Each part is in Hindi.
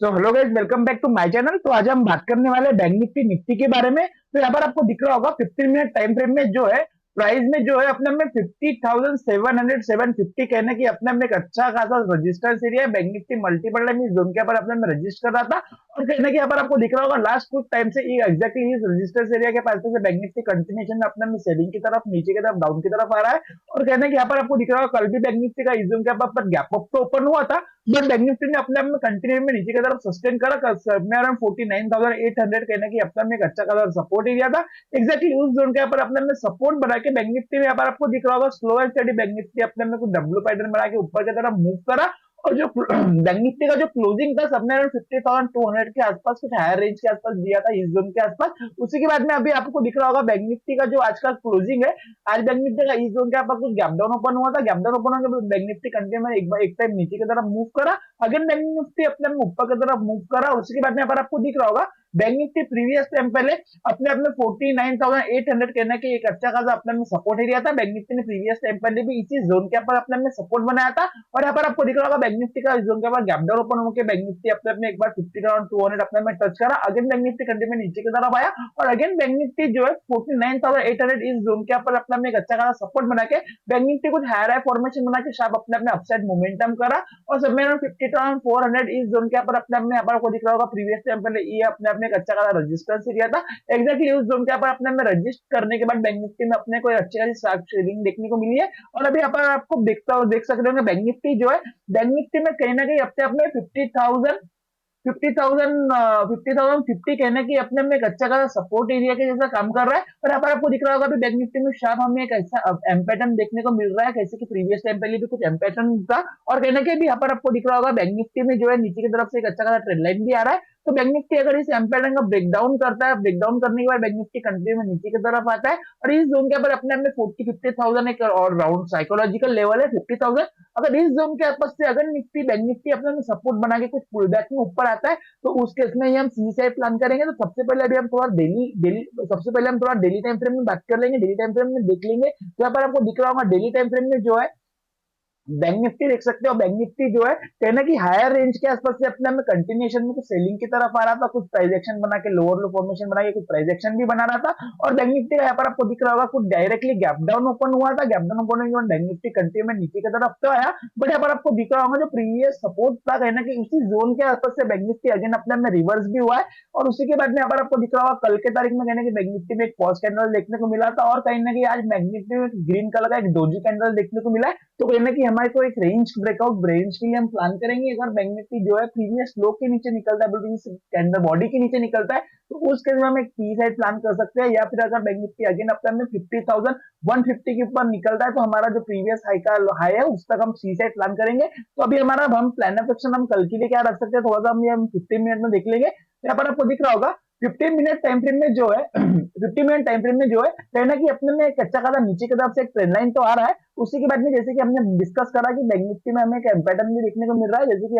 So hello guys, welcome back to my channel. तो आज हम बात करने वाले हैं बैंक निफ्टी निफ्टी के बारे में। तो यहाँ पर आपको दिख रहा होगा 15 मिनट टाइम फ्रेम में जो है प्राइस में जो है अपने में 50,700 750 कहने की अपने में एक अच्छा खासा रजिस्टेंस एरिया है। बैंक निफ्टी मल्टीपल टाइम इस जोन के ऊपर अपने में रजिस्टर कर रहा था और कहने के यहाँ पर आपको दिख रहा होगा लास्ट कुछ टाइम से ये एग्जैक्टली इस रजिस्टेंस एरिया के पास से बैंक निफ्टी कंटिन्यूएशन में अपने में सेलिंग की तरफ नीचे की तरफ डाउन की तरफ आ रहा है। और कहने के यहाँ पर आपको दिख रहा होगा कल भी बैंक निफ्टी का इस जोन के ऊपर गैप अप तो ओपन हुआ था, बट बैंक निफ्टी ने अपने आप में कंटिन्यू में नीचे की तरफ सस्टेन करा अराउंड 49,800 कहने की अपने में एक अच्छा कलर सपोर्ट एरिया था। एग्जैक्टली उस जोन के ऊपर अपने में सपोर्ट बना के बैंक निफ्टी में यहाँ पर आपको दिख रहा होगा slow and study bank Nifty अपने में कुछ डब्ल्यू पैटर्न बना के ऊपर की तरफ मूव करा। और जो बैंक निफ्टी का जो क्लोजिंग था सबने अराउंड 50,200 के आसपास कुछ हायर रेंज के आसपास दिया था इस जोन के आसपास। उसी के बाद में अभी आपको दिख रहा होगा बैंक निफ्टी का जो आज का क्लोजिंग है, आज बैंक निफ्टी का इस जोन के आसपास कुछ गैप डाउन ओपन हुआ था। गैप डाउन ओपन होकर बैंक निफ्टी कंटिन्यू में एक टाइम नीचे की तरफ मूव करा, अगेन बैंक निफ्टी अपने ऊपर की तरफ मूव करा। और उसके बाद में यहाँ पर आपको दिख रहा होगा बैंक निफ्टी प्रीवियस टाइम पहले अपने अपने 49,800 कहने के एक अच्छा खासा अपने में सपोर्ट एरिया था। बैंक निफ्टी ने प्रीवियस टाइम पहले भी इसी जोन के ऊपर अपने में सपोर्ट बनाया था और यहाँ पर आपको दिख रहा होगा बैंक निफ्टी का इस जोन के ऊपर गैप डाउन ओपन होकर बैंक निफ्टी अपने एक बार 50,200 अपने में टच करा, अगेन बैंक निफ्टी कंटिन्यू नीचे की तरफ आया और अगेन बैंक निफ्टी जो है 49,800 इस जोन के ऊपर अपने एक अच्छा खासा सपोर्ट बना के बैंक निफ्टी कुछ हायर फॉर्मेशन बना के शार्प अपने अपसाइड मोमेंटम करा और सब में 50,400 इस जोन के ऊपर अपने यहाँ पर आपको दिख रहा होगा प्रीवियस टाइम पहले ये अपने एक अच्छा खासा रजिस्टेंस एरिया था। एग्जैक्टली उस जोन के ऊपर अपने में रजिस्टर करने के बाद बैंक निफ्टी में अपने कोई अच्छी खासी शार्प सेलिंग देखने को मिली है। और अभी यहाँ पर आपको देख सकते हो बैंक निफ्टी जो है बैंक निफ्टी में कहीं ना कहीं अपने अपने 50,050 कहने की अपने में एक अच्छा खासा सपोर्ट एरिया के जैसा काम कर रहा है। और यहाँ पर आपको दिख रहा होगा बैंक निफ्टी में शार्प हमें एक ऐसा एम पैटर्न देखने को मिल रहा है, कैसे कि प्रीवियस टाइम पहले भी कुछ एम पैटर्न था। और कहने के भी यहाँ पर आपको दिख रहा होगा बैंक निफ्टी में जो है नीचे की तरफ से एक अच्छा खासा ट्रेंड लाइन भी आ रहा है। तो बैंक निफ्टी अगर इस एम पैटर्न का ब्रेकडाउन करता है, ब्रेकडाउन करने के बाद बैंक निफ्टी कंटिन्यू में नीचे की तरफ आता है और इस जोन के ऊपर अपने अपने 40-50,000 एक और राउंड साइकोलॉजिकल लेवल है 50,000। अगर इस जोन के आसपास से अगर निफ्टी बैंक निफ्टी अपने में सपोर्ट बना के कुछ पुल बैक में ऊपर आता है तो उस केस में ही हम सी साइड प्लान करेंगे। तो सबसे पहले अभी हम थोड़ा डेली टाइम फ्रेम में बात कर लेंगे, डेली टाइम फ्रेम में देख लेंगे। तो यहाँ पर आपको दिख रहा होगा डेली टाइम फ्रेम में जो है बैंक निफ्टी देख सकते हो, बैंक निफ्टी जो है कहना कि हायर रेंज के आसपास से अपने में कंटिन्यूएशन में कुछ सेलिंग की तरफ आ रहा था, कुछ प्राइस एक्शन बना के लोअर लो फॉर्मेशन बना के कुछ प्राइस एक्शन भी बना रहा था। और बैंक निफ्टी का यहाँ पर आपको दिख रहा होगा कुछ डायरेक्टली गैप डाउन ओपन हुआ था, गैप डाउन ओपन होने के बाद बैंक निफ्टी कंटिन्यू में नीचे की तरफ तो आया, बट यहाँ पर आपको दिख रहा होगा जो प्रीवियस सपोर्ट था कहना कि उसी जोन के आसपास से बैंक निफ्टी अगेन अपने में रिवर्स भी हुआ है। और उसी के बाद में यहाँ पर आपको दिख रहा होगा कल के तारीख में कहना कि बैंक निफ्टी में एक पॉज कैंडल देखने को मिला था और कहीं ना कहीं आज बैंक निफ्टी में ग्रीन कलर का एक डोजी कैंडल देखने को मिला है। तो कहीं ना कहीं हमारे को एक रेंज ब्रेकआउट रेंज के लिए हम प्लान करेंगे। अगर बैंक निफ्टी जो है प्रीवियस लो के नीचे निकलता है, बिल्कुल कैंडल बॉडी के नीचे निकलता है, तो उस केस में हम एक पी साइड प्लान कर सकते हैं। या फिर अगर बैंक निफ्टी अगेन अपने में 50,150 के ऊपर निकलता है तो हमारा जो प्रीवियस हाई का हाई है उस तक हम सी साइड प्लान करेंगे। तो अभी हमारा हम प्लान ऑफ एक्शन हम कल के लिए क्या रख सकते हैं, थोड़ा सा हम 15 मिनट में देख लेंगे। यहाँ पर आपको दिख रहा होगा 15 मिनट टाइम फ्रेम में जो है 50 मिनट टाइम फ्रेम में जो है कहना कि अपने में एक अच्छा खासा नीचे की तरफ से एक ट्रेंड लाइन तो आ रहा है। उसी के बाद में जैसे कि हमने डिस्कस करा कि बैंक निफ्टी में हमें एक पैटर्न भी देखने को मिल रहा है, जैसे कि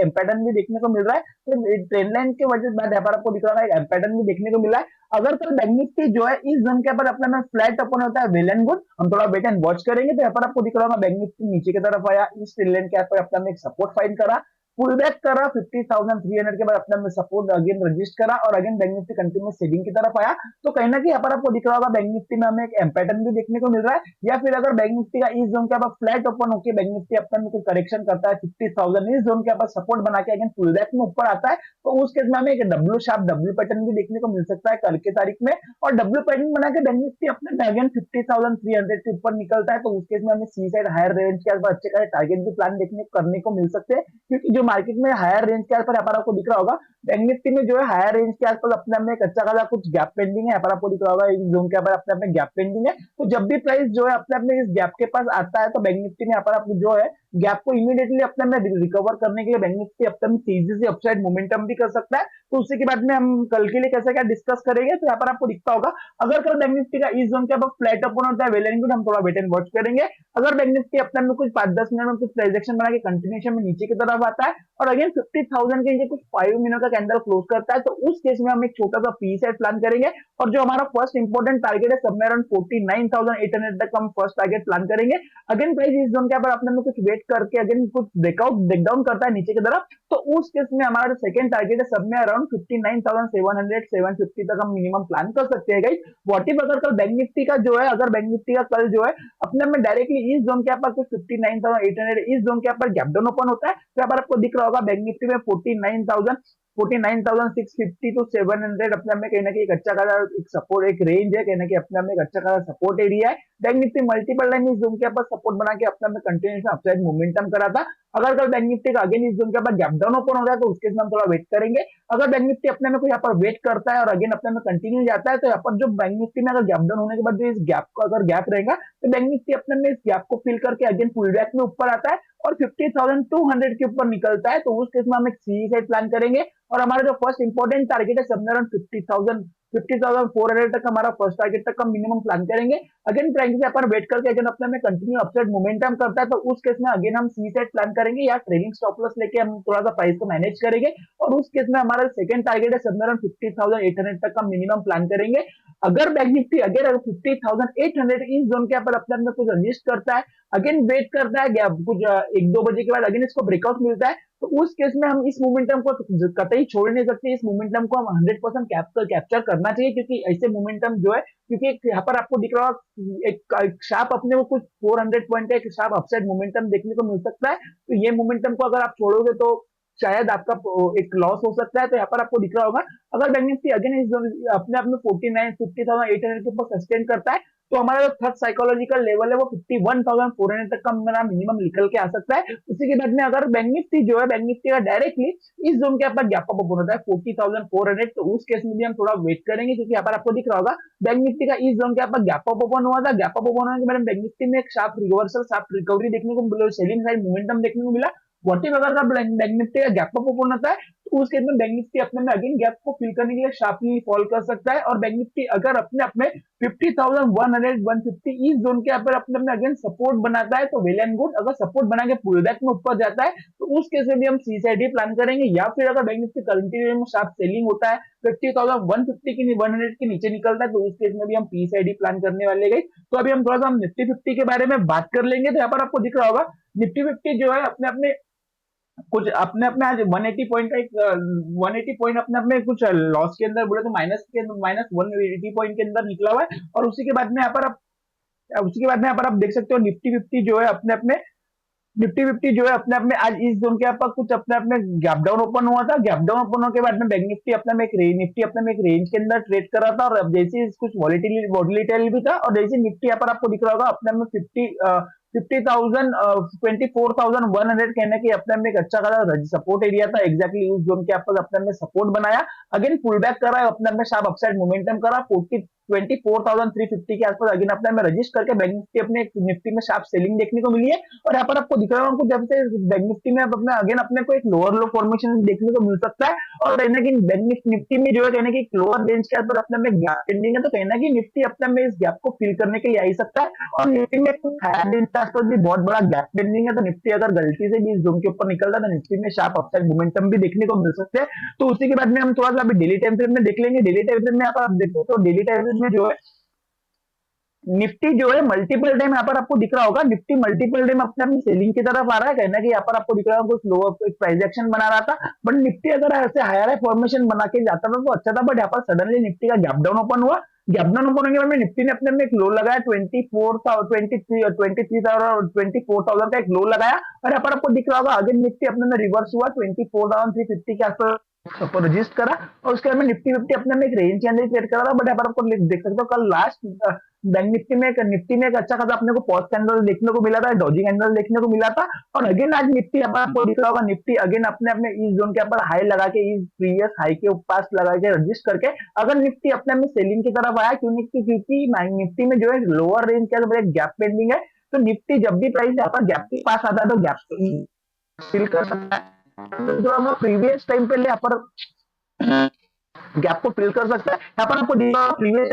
एक पैटर्न भी देखने को मिल रहा है। तो ट्रेंड लाइन के वजह से बाद यहाँ पर आपको दिख रहा है एक पैटर्न भी देखने को मिला है। अगर तो बैंक निफ्टी जो है इस जोन के ऊपर अपना में फ्लैट ओपन होता है वेल एंड गुड, हम थोड़ा वेट एंड वॉच करेंगे। तो यहाँ पर आपको दिख रहा होगा बैंक निफ्टी नीचे की तरफ आया, इस ट्रेंड लाइन के ऊपर अपना में एक सपोर्ट फाइंड करा, पुल बैक करा 50,300 के बाद अपने में सपोर्ट अगेन रजिस्ट करा और again bank Nifty continue selling की तरफ आया। तो कहीं ना कहीं यहाँ पर आपको दिख रहा होगा बैंक निफ्टी में हमें एक एम पैटर्न भी देखने को मिल रहा है। या फिर अगर बैंक निफ्टी का इस जोन के ऊपर फ्लैट ओपन होकर बैंक निफ्टी अपने में कुछ करेक्शन करता है 50,000 इस जोन के ऊपर सपोर्ट बना के अगेन पुल बैक में ऊपर आता है, तो उस केस में हमें एक डब्ल्यू शार्प डब्ल्यू पैटर्न भी देखने को मिल सकता है कल की तारीख में। और डब्ल्यू पैटर्न बना के बैंक निफ्टी अपने में अगेन 50,300 के ऊपर निकलता है तो उस केस में हमें सी साइड हायर रेंज के आसपास अच्छे खासे टारगेट भी प्लान देखने करने को मिल सकते हैं। क्योंकि जो मार्केट में हायर रेंज के आसपास यहाँ पर आपको दिख रहा होगा बैंक निफ्टी में जो है हायर रेंज के आसपास अपने में एक अच्छा खासा कुछ गैप पेंडिंग है। यहाँ पर आपको दिख रहा होगा इस जोन के ऊपर अपने अपने गैप पेंडिंग है। तो जब भी प्राइस जो है अपने अपने इस गैप के पास आता है तो बैंक निफ्टी में यहाँ पर आपको जो है गैप को इमीडिएटली अपने में रिकवर करने के लिए बैंक निफ्टी अपने में तेजी से अपसाइड मोमेंटम भी कर सकता है। तो उसी के बाद में हम कल के लिए कैसे क्या डिस्कस करेंगे। तो यहाँ पर आपको दिखता होगा अगर कल बैंक निफ्टी का इस जोन के ऊपर फ्लैट ओपन होता है वेल एंड गुड, हम थोड़ा वेट एंड वॉच करेंगे। अगर बैंक निफ्टी अपने में कुछ 5-10 मिनट में कुछ ट्रांजेक्शन बना के कंटिन्यूएशन में नीचे की तरफ आता है और अगेन 50,000 के नीचे कुछ 5 मिनट का कैंडल क्लोज करता है तो उस केस में हम एक छोटा सा पी सेट प्लान करेंगे। और जो हमारा फर्स्ट इंपॉर्टेंट टारगेट है सब में अराउंड 49,800 तक हम फर्स्ट टारगेट प्लान करेंगे। अगेन प्राइस इस जोन के ऊपर अपने में कुछ वेट करके अगेन कुछ ब्रेकआउट ब्रेकडाउन करता है नीचे की तरफ तो उस केस में हमारा जो सेकंड टारगेट है सब में अराउंड 59,700 750 तक हम मिनिमम प्लान कर सकते हैं गाइस। व्हाट इफ अगर कल बैंक निफ्टी का जो है, अगर बैंक निफ्टी का कल जो है अपने में डायरेक्टली इस जोन के ऊपर कुछ 59,800 इस जोन के ऊपर गैप डाउन ओपन होता है, तो यहाँ पर आपको दिख रहा होगा बैंक निफ्टी में 49,650 टू 700 अपने में कहीं ना कहीं एक अच्छा खासा एक सपोर्ट, एक रेंज है, कहीं ना कहीं अपने में एक अच्छा खासा सपोर्ट एरिया है। बैंक निफ्टी मल्टीपल टाइम इस जोन के ऊपर सपोर्ट बना के अपने में कंटिन्यूस अपसाइड मोमेंटम करा था। अगर कल बैंक निफ्टी का अगेन इस जोन के ऊपर गैप डाउन ओपन होता है तो उसके हम थोड़ा वेट करेंगे। अगर बैंक निफ्टी अपने में कोई यहाँ पर वेट करता है और अगेन अपने में कंटिन्यू जाता है, तो यहाँ पर जो बैंक निफ्टी में अगर गैप डाउन होने के बाद जो इस गैप को अगर गैप रहेगा, तो बैंक निफ्टी अपने में इस गैप को फिल करके अगेन पुल बैक में ऊपर आता है और 50,200 के ऊपर निकलता है, तो उस केस में हम एक सी साइड प्लान करेंगे। और हमारा जो फर्स्ट इंपॉर्टेंट टारगेट है सबने अराउंड 50,400 तक हमारा फर्स्ट टारगेट तक हम मिनिमम प्लान करेंगे। अगेन फ्रेंकली अपन वेट करके अगेन अपने में कंटिन्यू अपसाइड मोमेंटम करता है, तो उस केस में अगेन हम सी साइड प्लान करेंगे या ट्रेलिंग स्टॉप लॉस लेके हम थोड़ा सा प्राइस को मैनेज करेंगे। और उस केस में हमारा सेकंड टारगेट है सबने अराउंड 50,800 तक हम मिनिमम प्लान करेंगे। अगर बैंक निफ्टी अगर 50,800 इस जोन के ऊपर अपने में कुछ रजिस्ट करता है, अगेन वेट करता है कुछ 1-2 बजे के बाद अगेन इसको ब्रेकआउट मिलता है, तो उस केस में हम इस मोमेंटम को कतई छोड़ नहीं सकते। इस मोमेंटम को हम 100% कैप्चर करना चाहिए, क्योंकि ऐसे मोमेंटम जो है, क्योंकि यहाँ पर आपको दिख रहा है एक शार्प अपने को कुछ 400 पॉइंट का एक शार्प अपसाइड मोमेंटम देखने को मिल सकता है। तो ये मोमेंटम को अगर आप छोड़ोगे तो शायद आपका एक लॉस हो सकता है। तो यहाँ पर आपको दिख रहा होगा अगर बैंक निफ्टी अगेन इस अपने आप में 50,800 के ऊपर सस्टेन करता है, तो हमारा जो थर्ड साइकोलॉजिकल लेवल है वो 51,400 तक का मेरा मिनिमम निकल के आ सकता है। उसी के बाद में अगर बैंक निफ्टी जो है, बैंक निफ्टी का डायरेक्टली इस जोन के ऊपर गैप अप ओपन होता है 40,400, तो उस केस में भी हम थोड़ा वेट करेंगे, क्योंकि यहाँ पर आपको दिख रहा होगा बैंक निफ्टी का इस जोन के ऊपर गैप अप ओपन हुआ था। गैप अप ओपन होने के बाद बैंक निफ्टी में एक शार्प रिवर्सल, शार्प रिकवरी देखने को मिला, सेलिंग साइड मोमेंटम देखने को मिला। व्हाट इफ अगर बैंक निफ्टी का गैप अप ओपन होता है, तो उस केस में बैंक निफ्टी अपने में अगेन गैप को फिल करने के लिए शार्पली फॉल कर सकता है। और बैंक निफ्टी अगर अपने अपने 50,100 150 इस जोन के ऊपर अपने अपने अगेन सपोर्ट बनाता है, तो वेल एंड गुड। अगर सपोर्ट बना के पुल बैक में ऊपर जाता है, तो उस केस में भी हम सी साइड ही प्लान करेंगे। या फिर अगर बैंक निफ्टी कंटिन्यू में शार्प सेलिंग होता है, 50,150 की 100 के नीचे निकलता है, तो उस केस में भी हम पी साइड ही प्लान करने वाले गए। तो अभी हम थोड़ा सा हम निफ्टी 50 के बारे में बात कर लेंगे। तो यहाँ पर आपको दिख रहा होगा निफ्टी 50 जो है अपने अपने कुछ अपने अपने आज 180 पॉइंट का एक 180 पॉइंट अपने अपने कुछ लॉस के अंदर बोले तो माइनस 180 पॉइंट के अंदर निकला हुआ है। और उसी के बाद में यहाँ पर आप देख सकते हो निफ्टी 50 जो है अपने अपने निफ्टी 50 जो है अपने अपने आज इस जोन के ऊपर कुछ अपने अपने गैप डाउन ओपन हुआ था। गैप डाउन ओपन होने के बाद में बैंक निफ्टी अपने में एक निफ्टी अपने में एक रेंज के अंदर ट्रेड कर रहा था, और अब जैसे कुछ वॉलिटिलिटी भी था, और जैसे निफ्टी यहाँ पर आपको दिख रहा होगा अपने में 50,000 24,100 कहने की अपने में एक अच्छा खासा सपोर्ट एरिया था। एग्जैक्टली उस जोन के ऊपर अपने में सपोर्ट बनाया, अगेन पुल बैक करा है, अपने में शार्प अपसाइड मोमेंटम करा 24,350 के आसपास अगेन अपने में रजिस्टर करके बैंक निफ्टी अपने निफ्टी में शार्प सेलिंग देखने को मिली है। और यहाँ पर आपको दिख रहा है जब से बैंक निफ्टी में अपने अगेन अपने को एक लोअर लो फॉर्मेशन देखने को मिल सकता है। और कहीं ना कहीं बैंक निफ्टी में जो है कहने की लोअर रेंज के ऊपर अपने में गैप पेंडिंग है, तो कहीं ना कहीं निफ्टी अपने में इस गैप को फिल करने के लिए आ ही सकता है। और निफ्टी में भी बहुत बड़ा गैप पेंडिंग है, तो निफ्टी अगर गलती से भी इस जोन के ऊपर निकलता है, तो निफ्टी में शार्प अपसाइड मोमेंटम भी देखने को मिल सकते हैं। तो उसी के बाद में हम थोड़ा सा अभी डेली टाइम फ्रेम में देख लेंगे। डेली टाइम फ्रेम में आप देखो तो डेली टाइम फ्रेम में जो है निफ्टी जो है मल्टीपल टाइम यहाँ पर आपको दिख रहा होगा, निफ्टी मल्टीपल टाइम अपने अपनी सेलिंग की तरफ आ रहा है। कहना कि यहाँ पर आपको दिख रहा होगा कुछ लोअर प्राइस एक्शन बना रहा था, बट निफ्टी अगर ऐसे हायर फॉर्मेशन बना के जाता था तो अच्छा था। बट यहाँ पर सडनली निफ्टी का गैप डाउन ओपन हुआ। गैप डाउन ओपन होने के बाद में निफ्टी ने अपने में एक लो लगाया 24,000 का एक लो लगाया। और यहाँ पर आपको दिख रहा होगा अगेन निफ्टी अपने में रिवर्स हुआ 24,350 के आसपास रजिस्ट करा, और उसके बाद में निफ्टी 50 अपने में एक रेंज के अंदर ट्रेड करा था। बट यहाँ पर आपको देख सकते हो कल लास्ट बैंक निफ्टी में एक अच्छा खासा अपने को पॉज कैंडल देखने को मिला था, डॉजी कैंडल देखने को मिला था। और अगेन आज निफ्टी आपको दिख रहा होगा निफ्टी अगेन अपने अपने इस जोन के ऊपर हाई लगा के इस प्रीवियस हाई के पास लगा के रजिस्ट करके अगर निफ्टी अपने में सेलिंग की तरफ आया, क्योंकि निफ्टी में जो है लोअर रेंज के अंदर गैप पेंडिंग है, तो निफ्टी जब भी प्राइस यहाँ पर गैप के पास आता है तो गैप फिल कर सकता है। तो जो हम प्रीवियस टाइम पे यहाँ पर गैप को फिल कर सकता है। यहाँ पर आपको प्रीवियस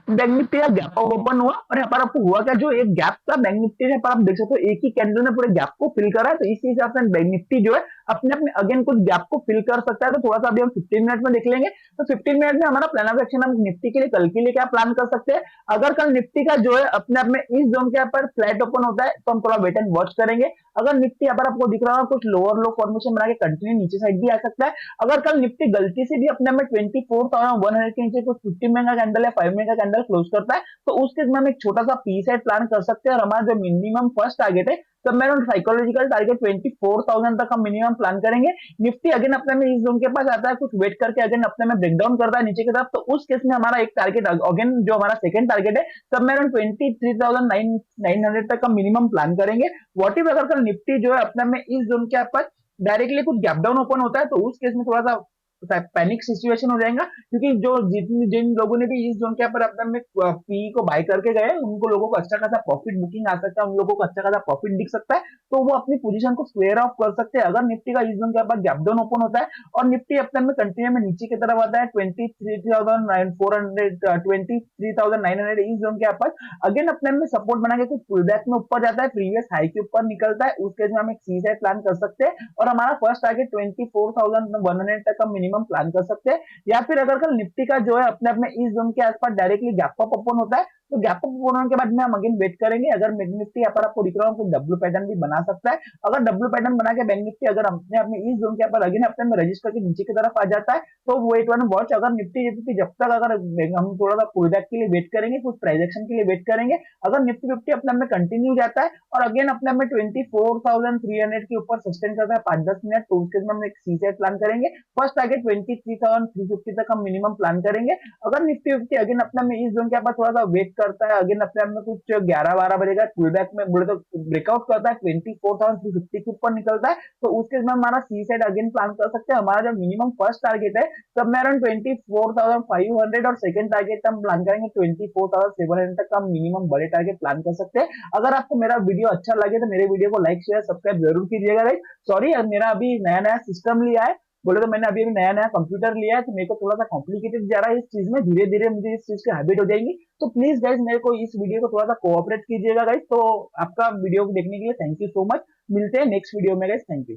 बैंक निफ्टी का गैप ओपन हुआ, और यहाँ पर आपको हुआ क्या, जो एक गैप था बैंक निफ्टी ने, पर आप देख सकते हो एक ही कैंडल में पूरे गैप को फिल करा है। तो इसी हिसाब से बैंक निफ्टी जो है अपने अपने अगेन कुछ गैप को फिल कर सकता है। तो थोड़ा सा अभी हम 15 मिनट में देख लेंगे। तो 15 मिनट में हमारा प्लान ऑफ एक्शन हम निफ्टी के लिए कल के लिए क्या प्लान कर सकते हैं। अगर कल निफ्टी का जो है अपने आप में इस जोन के ऊपर फ्लैट ओपन होता है तो हम थोड़ा वेट एंड वॉच करेंगे। अगर निफ्टी अगर आपको दिख रहा है कुछ लोअर लो फॉर्मेशन बना के कंटिन्यू नीचे साइड भी आ सकता है। अगर कल निफ्टी गलती से भी अपने में 24,100 के नीचे कुछ 50 मिनट का कैंडल या 5 मिनट का कैंडल क्लोज करता है तो उस केस में हम एक छोटा सा पी साइड प्लान कर सकते हैं। और हमारा जो मिनिमम फर्स्ट टारगेट है तब मैं साइकोलॉजिकल टारगेट 24,000 तक हम मिनिमम प्लान करेंगे। निफ्टी अगेन अपने में इस जोन के पास आता है कुछ वेट करके अगेन अपने में ब्रेकडाउन करता है नीचे की तरफ तो उस केस में हमारा एक टारगेट अगेन जो हमारा सेकंड टारगेट है तब मैं 23,900 तक का मिनिमम प्लान करेंगे। वॉट इफ अगर कल निफ्टी जो है अपने में इस जोन के ऊपर डायरेक्टली कुछ गैप डाउन ओपन होता है तो उस केस में थोड़ा सा पैनिक सिचुएशन हो जाएगा। क्योंकि जो जिन लोगों ने भी इस जोन के ऊपर अपने में पी को बाय करके गए उनको लोगों को अच्छा खासा प्रॉफिट बुकिंग आ सकता है, उन लोगों को अच्छा खासा प्रॉफिट दिख सकता है। तो वो अपनी पोजीशन को स्क्वेयर ऑफ कर सकते हैं। अगर निफ्टी का इस जोन के ऊपर गैप डाउन ओपन होता है और निफ्टी अपने में कंटिन्यू में नीचे की तरफ आता है 23,900 इस जोन के ऊपर अगेन अपने में सपोर्ट बना के कुछ पुल बैक में ऊपर जाता है प्रीवियस हाई के ऊपर निकलता है उस केस में हम एक सी साइड प्लान कर सकते हैं। और हमारा फर्स्ट टारगेट 24,100 तक का मिनिमम प्लान कर सकते हैं। या फिर अगर कल निफ्टी का जो है अपने अपने इस जोन के आसपास डायरेक्टली गैप अप ओपन होता है तो गैप अप ओपन होने के बाद में हम अगेन वेट करेंगे। अगर निफ्टी यहाँ पर आपको दिख रहा हो डब्ल्यू पैटर्न भी बना सकता है। अगर डब्ल्यू पैटर्न बना के बैंक निफ्टी अगर अपने अपने इस जोन के ऊपर अगेन अपने में रजिस्टर के नीचे की तरफ आ जाता है तो वेट वन वॉच। अगर निफ्टी जब तक अगर हम थोड़ा सा पुल बैक के लिए वेट करेंगे कुछ प्राइजेक्शन के लिए वेट करेंगे। अगर निफ्टी फिफ्टी अपने में कंटिन्यू जाता है और अगेन अपने में 24,300 के ऊपर सस्टेन करता है 5-10 मिनट तो उसके हम एक सी सेट प्लान करेंगे। फर्स्ट टारगेट 23,350 तक हम मिनिमम प्लान करेंगे। अगर निफ्टी फिफ्टी अगेन अपने में इस जोन के ऊपर थोड़ा सा वेट करता है अगेन अपने में कुछ 11-12 बजेगा पुल बैक में बोले तो ब्रेकआउट करता है 24,350 के ऊपर निकलता है तो उसके बाद हमारा सी सेट अगेन प्लान कर सकते हैं। हमारा जो मिनिमम फर्स्ट टारगेट है तब में अराउंड 24,500 और सेकंड टारगेट हम प्लान करेंगे 24,700 तक का हम मिनिमम बड़े टारगेट प्लान कर सकते हैं। अगर आपको मेरा वीडियो अच्छा लगे तो मेरे वीडियो को लाइक शेयर सब्सक्राइब जरूर कीजिएगा गाइस। सॉरी मेरा अभी नया नया सिस्टम लिया है बोले तो मैंने अभी अभी नया नया कंप्यूटर लिया है तो मेरे को थोड़ा सा कॉम्प्लिकेटेड जा रहा है इस चीज में धीरे धीरे मुझे इस चीज की हैबिट हो जाएगी। तो प्लीज गाइज मेरे को इस वीडियो को थोड़ा सा कोऑपरेट कीजिएगा गाइज। तो आपका वीडियो को देखने के लिए थैंक यू सो मच। मिलते हैं नेक्स्ट वीडियो में गाइज। Thank you.